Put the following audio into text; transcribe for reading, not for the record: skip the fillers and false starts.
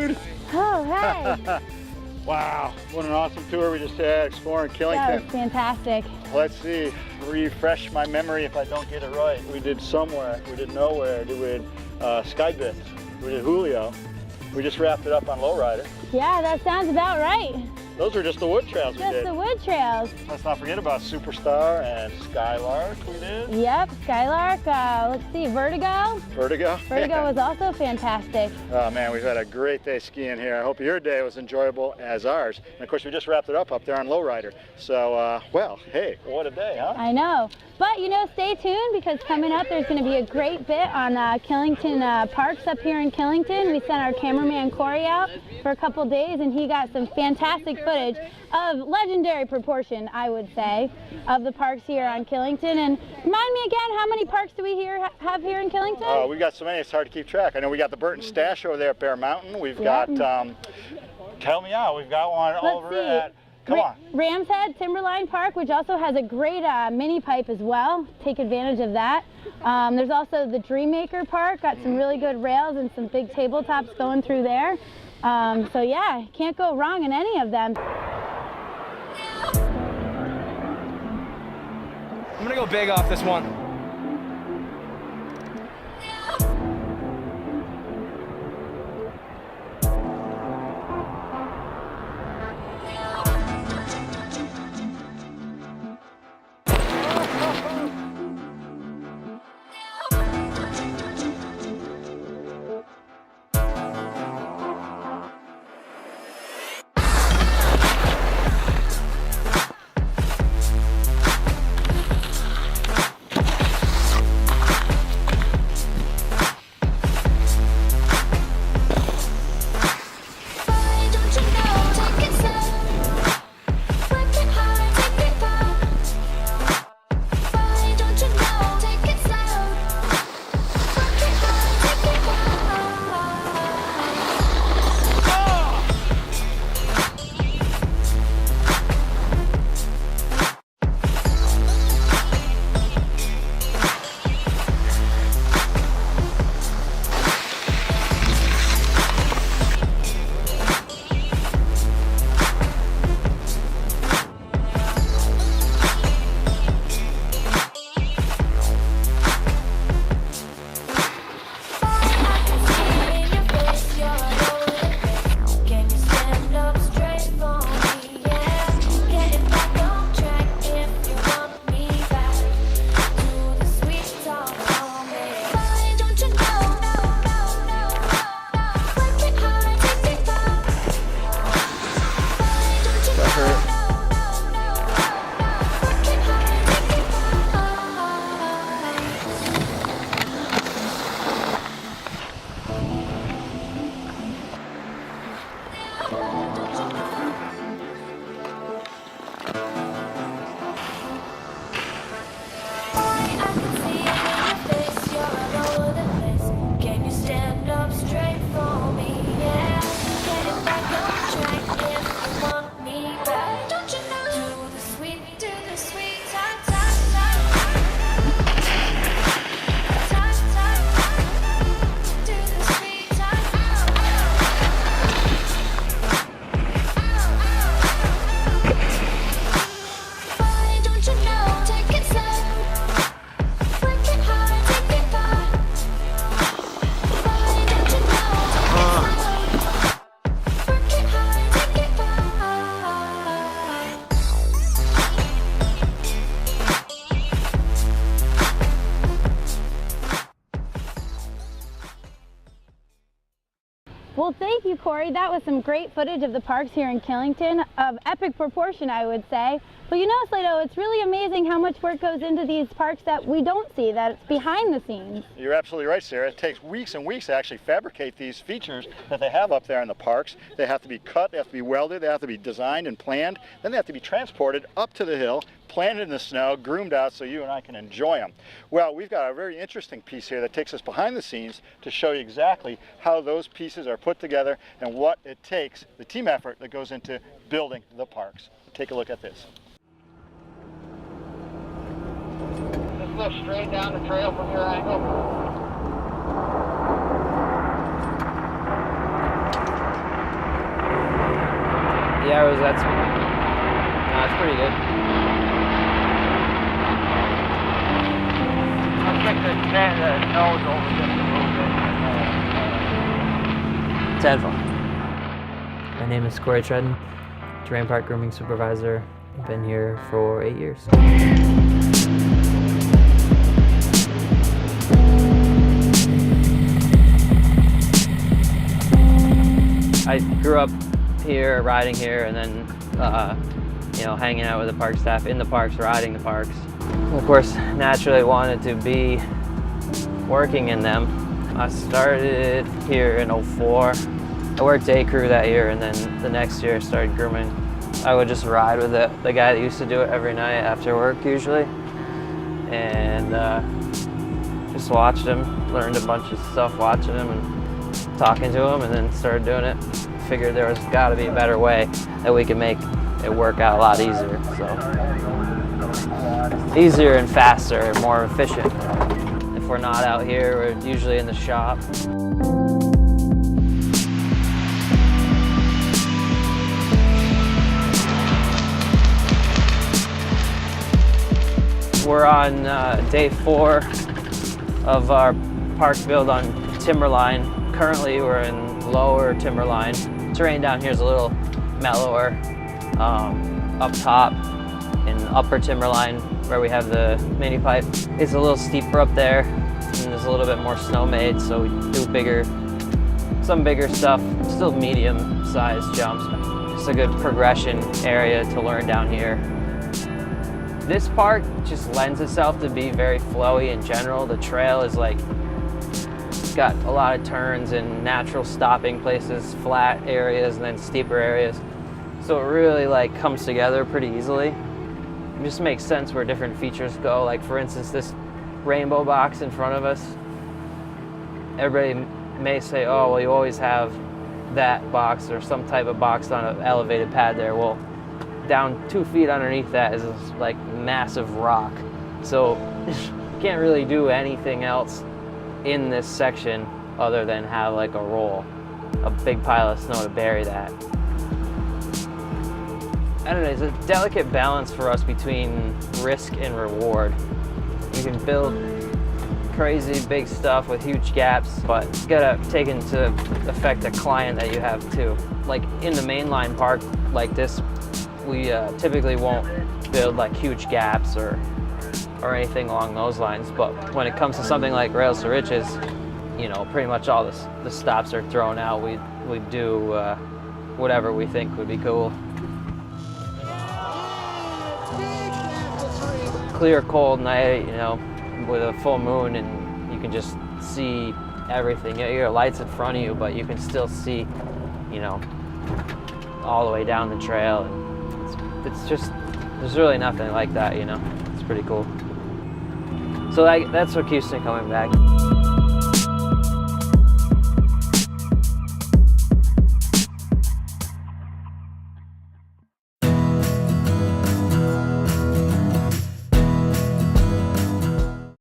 dude. Oh, hey. Wow, what an awesome tour we just had exploring Killington. That was fantastic. Let's see, refresh my memory if I don't get it right. We did somewhere, we did nowhere, we did Skybit, we did Julio. We just wrapped it up on Lowrider. Yeah, that sounds about right. Those are just the wood trails we did. Just the wood trails. Let's not forget about Superstar and Skylark we did. Yep, Skylark. Let's see, Vertigo. Vertigo. Vertigo was also fantastic. Oh man, we've had a great day skiing here. I hope your day was enjoyable as ours. And of course, we just wrapped it up there on Lowrider. So, well, hey, what a day, huh? I know. But, you know, stay tuned because coming up, there's going to be a great bit on Killington Parks up here in Killington. We sent our cameraman Corey out for a couple days, and he got some fantastic footage of legendary proportion, I would say, of the parks here on Killington. And remind me again, how many parks do we have here in Killington? Oh, we've got so many, it's hard to keep track. I know we got the Burton Stash over there at Bear Mountain. We've got, tell me out, we've got one over at, come on. Ram's Head Timberline Park, which also has a great mini pipe as well. Take advantage of that. There's also the Dreammaker Park, got some really good rails and some big tabletops going through there. So yeah, can't go wrong in any of them. I'm gonna go big off this one. Well, thank you, Corey. That was some great footage of the parks here in Killington, of epic proportion, I would say. But you know, Slato, it's really amazing how much work goes into these parks that we don't see, that it's behind the scenes. You're absolutely right, Sarah. It takes weeks and weeks to actually fabricate these features that they have up there in the parks. They have to be cut, they have to be welded, they have to be designed and planned, then they have to be transported up to the hill, planted in the snow, groomed out so you and I can enjoy them. Well, we've got a very interesting piece here that takes us behind the scenes to show you exactly how those pieces are put together and what it takes, the team effort that goes into building the parks. Take a look at this. Just look straight down the trail from your angle. that's no, it's pretty good. I'll take the nose over just a little bit. It's had fun. My name is Corey Tredden, Terrain Park Grooming Supervisor. I've been here for 8 years. I grew up here, riding here, and then you know, hanging out with the park staff in the parks, riding the parks. Of course, naturally wanted to be working in them. I started here in '04. I worked day crew that year, and then the next year I started grooming. I would just ride with the guy that used to do it every night after work usually, and just watched him, learned a bunch of stuff watching him and talking to him, and then started doing it. Figured there was got to be a better way that we could make it work out a lot easier. So easier and faster and more efficient. If we're not out here, we're usually in the shop. We're on day 4 of our park build on Timberline. Currently we're in lower Timberline. Terrain down here is a little mellower. Up top in upper Timberline where we have the mini pipe, it's a little steeper up there and there's a little bit more snow made, so we do some bigger stuff, still medium sized jumps. It's a good progression area to learn down here. This park just lends itself to be very flowy in general. The trail is like, it's got a lot of turns and natural stopping places, flat areas and then steeper areas. So it really like comes together pretty easily. It just makes sense where different features go. Like for instance, this rainbow box in front of us, everybody may say, oh, well, you always have that box or some type of box on an elevated pad there. Well, down 2 feet underneath that is this like massive rock. So you can't really do anything else in this section other than have like a roll, a big pile of snow to bury that. I don't know, it's a delicate balance for us between risk and reward. You can build crazy big stuff with huge gaps, but you gotta take into effect the client that you have too. Like in the mainline park like this, we typically won't build like huge gaps or anything along those lines. But when it comes to something like Rails to Riches, you know, pretty much all the stops are thrown out. We do whatever we think would be cool. Clear, cold night, you know, with a full moon, and you can just see everything. You know, your lights in front of you, but you can still see, you know, all the way down the trail. And it's just, there's really nothing like that, you know. It's pretty cool. So that's what keeps me coming back.